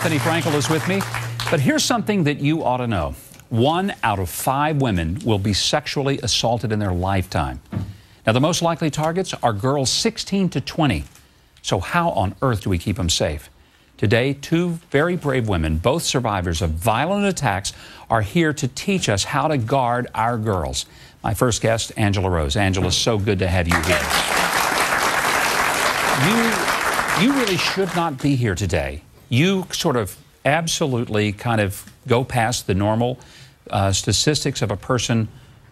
Bethany Frankel is with me. But here's something that you ought to know. 1 out of 5 women will be sexually assaulted in their lifetime. Now, the most likely targets are girls 16 to 20. So how on earth do we keep them safe? Today, 2 very brave women, both survivors of violent attacks, are here to teach us how to guard our girls. My first guest, Angela Rose. Angela, so good to have you here. You really should not be here today. You sort of absolutely kind of go past the normal statistics of a person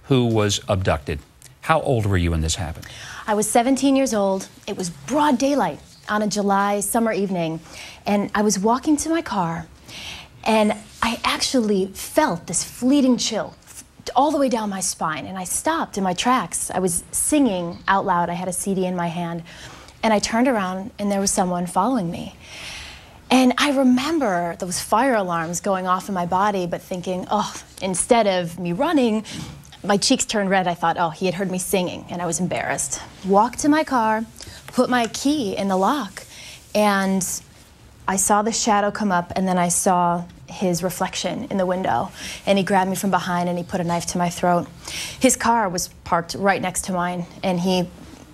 who was abducted. How old were you when this happened? I was 17 years old. It was broad daylight on a July summer evening, and I was walking to my car, and I actually felt this fleeting chill all the way down my spine, and I stopped in my tracks. I was singing out loud. I had a CD in my hand, and I turned around, and there was someone following me. And I remember those fire alarms going off in my body, but thinking, oh, instead of me running, my cheeks turned red. I thought, oh, he had heard me singing, and I was embarrassed. Walked to my car, put my key in the lock, and I saw the shadow come up, and then I saw his reflection in the window, and he grabbed me from behind, and he put a knife to my throat. His car was parked right next to mine, and he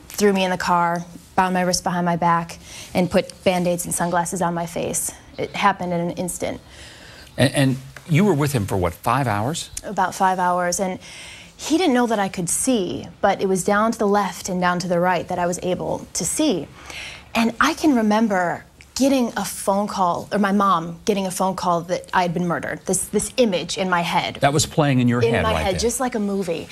threw me in the car, bound my wrist behind my back, and put Band-Aids and sunglasses on my face. It happened in an instant. And you were with him for, what, 5 hours? About 5 hours, and he didn't know that I could see, but it was down to the left and down to the right that I was able to see. And I can remember getting a phone call, or my mom getting a phone call that I had been murdered, this image in my head. That was playing in your head right there. In my head, there. just like a movie.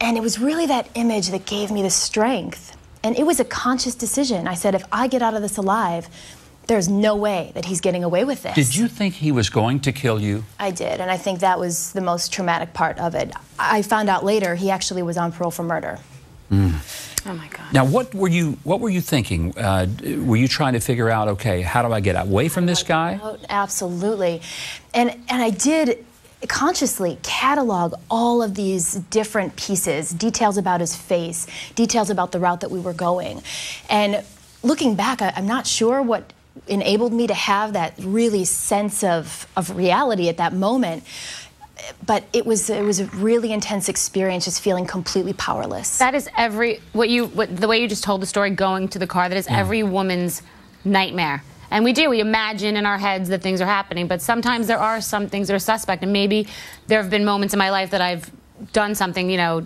And it was really that image that gave me the strength. And it was a conscious decision. I said, if I get out of this alive, there's no way that he's getting away with this. Did you think he was going to kill you? I did, and I think that was the most traumatic part of it. I found out later he actually was on parole for murder. Mm. Oh my God. Now, what were you thinking? Were you trying to figure out, okay, how do I get away from this guy? Absolutely. And I did consciously catalog all of these different pieces, details about his face, details about the route that we were going. And looking back, I'm not sure what enabled me to have that really sense of reality at that moment. But it was a really intense experience, just feeling completely powerless. That is the way you just told the story, going to the car, that is every woman's nightmare. And we imagine in our heads that things are happening, but sometimes there are some things that are suspect, and maybe there have been moments in my life that I've done something, you know,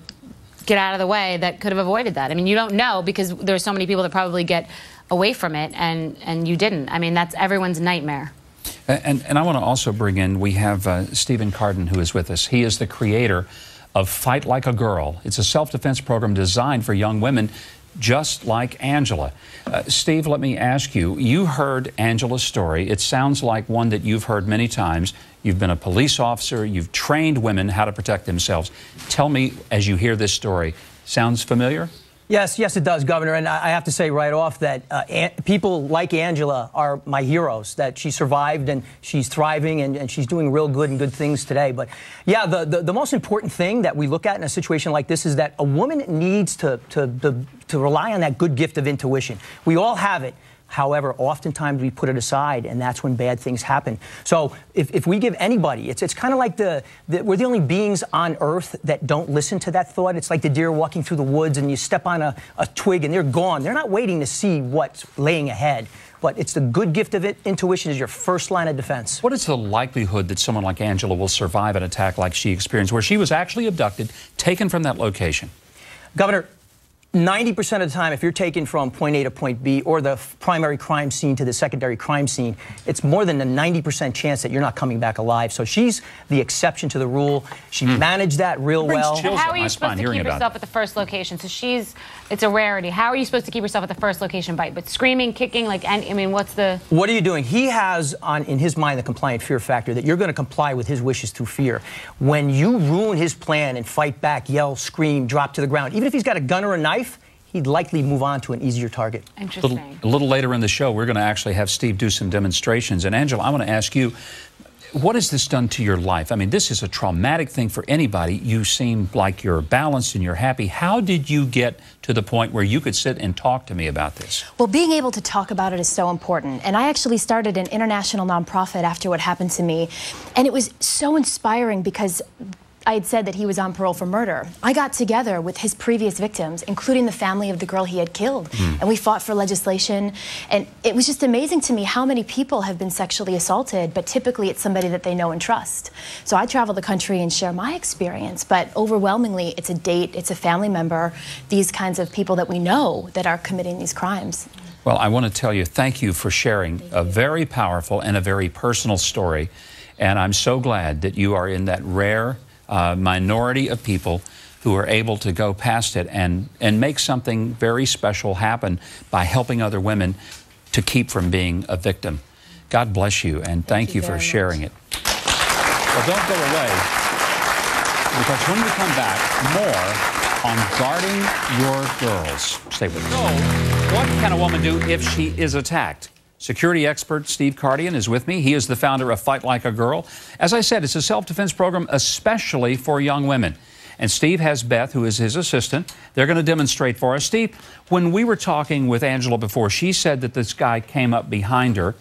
get out of the way, that could have avoided that. I mean, you don't know, because there's so many people that probably get away from it, and you didn't. I mean, that's everyone's nightmare. And I want to also bring in, we have Stephen Kardian, who is with us. He is the creator of Fight Like a Girl. It's a self-defense program designed for young women just like Angela. Steve, let me ask you, you heard Angela's story. It sounds like one that you've heard many times. You've been a police officer. You've trained women how to protect themselves. Tell me, as you hear this story, sounds familiar? Yes, it does, Governor, and I have to say right off that people like Angela are my heroes, that she survived and she's thriving and she's doing real good and good things today. But yeah, the most important thing that we look at in a situation like this is that a woman needs to rely on that good gift of intuition. We all have it. However, oftentimes we put it aside, and that's when bad things happen. So if we give anybody, it's kind of like we're the only beings on Earth that don't listen to that thought. It's like the deer walking through the woods, and you step on a twig, and they're gone. They're not waiting to see what's laying ahead. But it's the good gift of it. Intuition is your first line of defense. What is the likelihood that someone like Angela will survive an attack like she experienced, where she was actually abducted, taken from that location? Governor, 90% of the time, if you're taken from point A to point B, or the primary crime scene to the secondary crime scene, it's more than a 90% chance that you're not coming back alive. So she's the exception to the rule. She managed that real well. How are you supposed to keep yourself at the first location? So it's a rarity. How are you supposed to keep yourself at the first location? But screaming, kicking, like, I mean, what's the... What are you doing? He has in his mind the compliant fear factor, that you're going to comply with his wishes through fear. When you ruin his plan and fight back, yell, scream, drop to the ground, even if he's got a gun or a knife, he'd likely move on to an easier target. Interesting. A little later in the show, we're going to actually have Steve do some demonstrations. And Angela, I want to ask you, What has this done to your life? I mean, this is a traumatic thing for anybody. You seem like you're balanced and you're happy. How did you get to the point where you could sit and talk to me about this? Well, being able to talk about it is so important. And I actually started an international nonprofit after what happened to me. And it was so inspiring because I had said that he was on parole for murder. I got together with his previous victims, including the family of the girl he had killed, and we fought for legislation. And it was just amazing to me how many people have been sexually assaulted, but typically it's somebody that they know and trust. So I travel the country and share my experience, but overwhelmingly it's a date, it's a family member, these kinds of people that we know that are committing these crimes. Well, I want to tell you, thank you for sharing a very powerful and a very personal story. And I'm so glad that you are in that rare minority of people who are able to go past it and make something very special happen by helping other women to keep from being a victim. God bless you, and thank you for sharing it. Well, don't go away, because when we come back, more on guarding your girls. Stay with us. So, what can a woman do if she is attacked? Security expert Steve Kardian is with me. He is the founder of Fight Like a Girl. As I said, it's a self-defense program especially for young women. And Steve has Beth, who is his assistant. They're going to demonstrate for us. Steve, when we were talking with Angela before, she said that this guy came up behind her.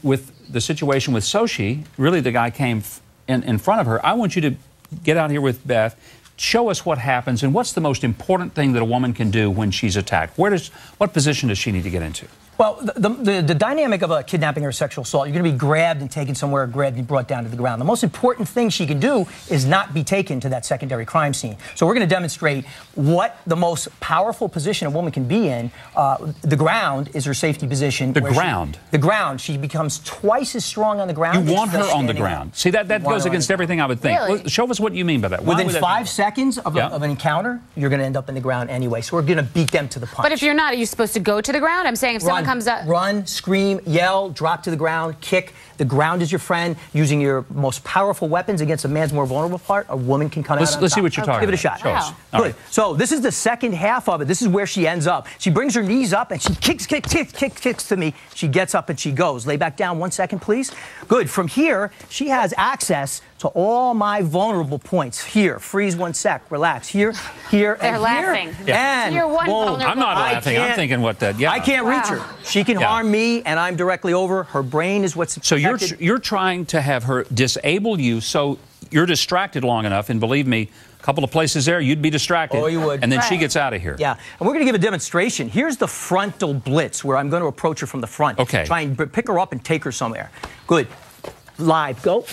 With the situation with Sochi, really the guy came in front of her. I want you to get out here with Beth. Show us what happens and what's the most important thing that a woman can do when she's attacked. What position does she need to get into? Well, the dynamic of a kidnapping or sexual assault, you're going to be grabbed and taken somewhere, grabbed and brought down to the ground. The most important thing she can do is not be taken to that secondary crime scene. So we're going to demonstrate what the most powerful position a woman can be in. The ground is her safety position. The ground? The ground. She becomes twice as strong on the ground. You want her on the ground. See, that goes against everything I would think. Really? Show us what you mean by that. Within 5 seconds of an encounter, you're going to end up in the ground anyway. So we're going to beat them to the punch. But if you're not, are you supposed to go to the ground? I'm saying if someone comes up... Run, scream, yell, drop to the ground, kick. The ground is your friend. Using your most powerful weapons against a man's more vulnerable part, a woman can come out on top. Let's see what you're talking about. Give it a shot. Show us. Good. Right. So this is the second half of it. This is where she ends up. She brings her knees up and she kicks to me. She gets up and she goes. Lay back down 1 second, please. Good. From here, she has access to all my vulnerable points. Here, freeze 1 sec, relax. Here, here, They're and laughing. here. Yeah. And you're one vulnerable. I'm not laughing. I'm thinking what that. Yeah. I can't reach her. She can harm me, and I'm directly over. Her brain is what's protected. So you're trying to have her disable you so you're distracted long enough, and believe me, a couple of places there, you'd be distracted. Oh, you would. And then she gets out of here. Yeah, and we're going to give a demonstration. Here's the frontal blitz, where I'm going to approach her from the front. Okay. Try and pick her up and take her somewhere. Good. Live. Go.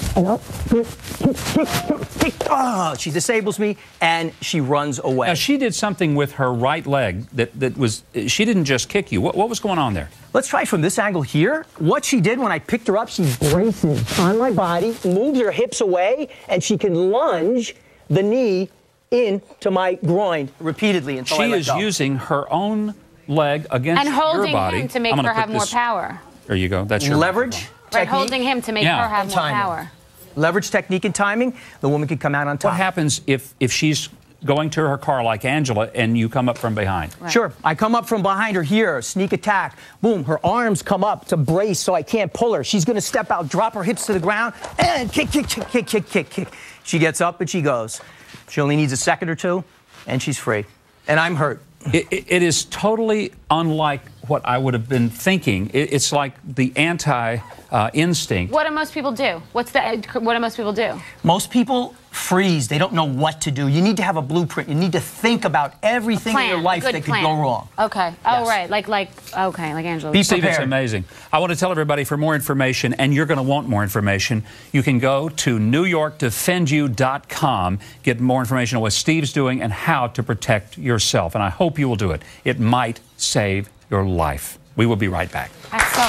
Oh, she disables me, and she runs away. Now, she did something with her right leg that was, she didn't just kick you. What was going on there? Let's try from this angle here. What she did when I picked her up, she braces on my body, moves her hips away, and she can lunge the knee into my groin repeatedly until I let go. She is using her own leg against your body. And holding him to make her have more power. There you go. That's your leverage. Right, holding him to make her have more power. Leverage, technique, and timing. The woman can come out on top. What happens if she's going to her car like Angela and you come up from behind? Right. Sure. I come up from behind her here, sneak attack. Boom. Her arms come up to brace so I can't pull her. She's going to step out, drop her hips to the ground, and kick, kick, kick, kick, kick, kick, kick. She gets up and she goes. She only needs a second or two, and she's free. And I'm hurt. It is totally unlike what I would have been thinking. It's like the anti-instinct. What do most people do? What do most people do? Most people freeze. They don't know what to do. You need to have a blueprint. You need to think about everything in your life that could go wrong. Okay. Yes. Oh, right. Like Angela. Be Steve, prepared. it's amazing. I want to tell everybody, for more information, and you're going to want more information, you can go to NewYorkDefendYou.com, get more information on what Steve's doing and how to protect yourself. And I hope you will do it. It might save your life. We will be right back. That's so